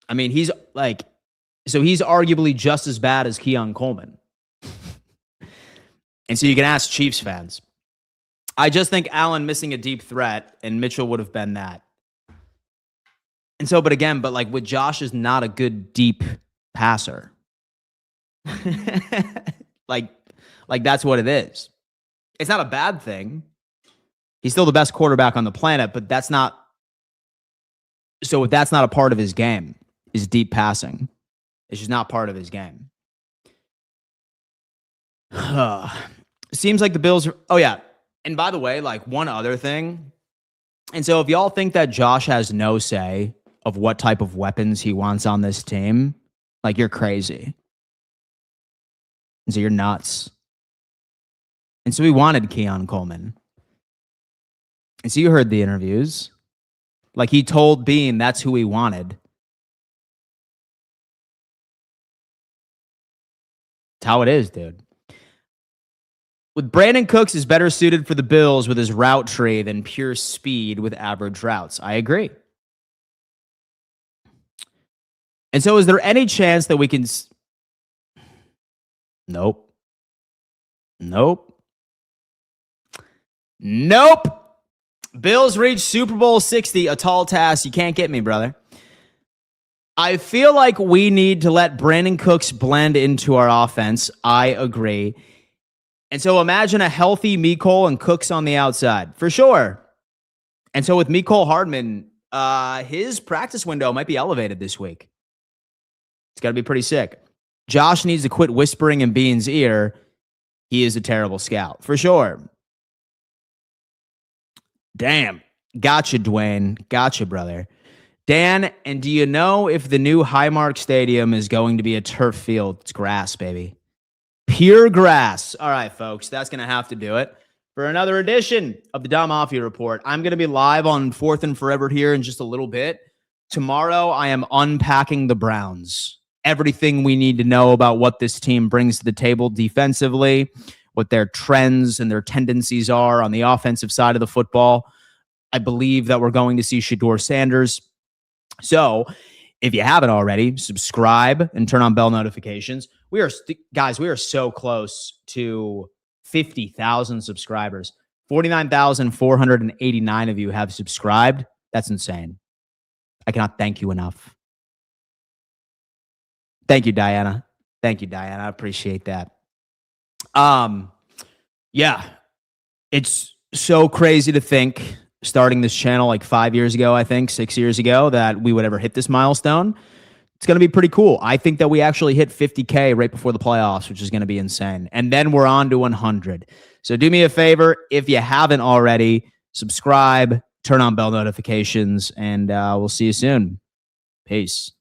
I mean, he's arguably just as bad as Keon Coleman. And so you can ask Chiefs fans. I just think Allen missing a deep threat, and Mitchell would have been that. And so, but with Josh is not a good deep passer. That's what it is. It's not a bad thing. He's still the best quarterback on the planet, but that's not a part of his game, is deep passing. It's just not part of his game. Seems like the Bills are, oh yeah. And by the way, one other thing. And so if y'all think that Josh has no say of what type of weapons he wants on this team, you're crazy. And so you're nuts. And so he wanted Keon Coleman. And so you heard the interviews. He told Bean that's who he wanted. That's how it is, dude. With Brandon Cooks is better suited for the Bills with his route tree than pure speed with average routes. I agree. And so is there any chance that we can... Nope. Bills reach Super Bowl 60, a tall task. You can't get me, brother. I feel like we need to let Brandon Cooks blend into our offense. I agree. And so imagine a healthy Mecole and Cooks on the outside, for sure. And so with Mecole Hardman, his practice window might be elevated this week. It's got to be pretty sick. Josh needs to quit whispering in Bean's ear. He is a terrible scout, for sure. Damn. Gotcha, Dwayne. Gotcha, brother. Dan, and do you know if the new Highmark Stadium is going to be a turf field? It's grass, baby. Pure grass. All right, folks, that's going to have to do it for another edition of the Don Mafia Report. I'm going to be live on 4th and Forever here in just a little bit. Tomorrow, I am unpacking the Browns. Everything we need to know about what this team brings to the table defensively, what their trends and their tendencies are on the offensive side of the football. I believe that we're going to see Shedeur Sanders. So if you haven't already, subscribe and turn on bell notifications. Guys, we are so close to 50,000 subscribers. 49,489 of you have subscribed. That's insane. I cannot thank you enough. Thank you, Diana. Thank you, Diana. I appreciate that. Yeah, it's so crazy to think, starting this channel like 5 years ago, I think 6 years ago, that we would ever hit this milestone. It's going to be pretty cool. I think that we actually hit 50K right before the playoffs, which is going to be insane. And then we're on to 100. So do me a favor, if you haven't already, subscribe, turn on bell notifications, and we'll see you soon. Peace.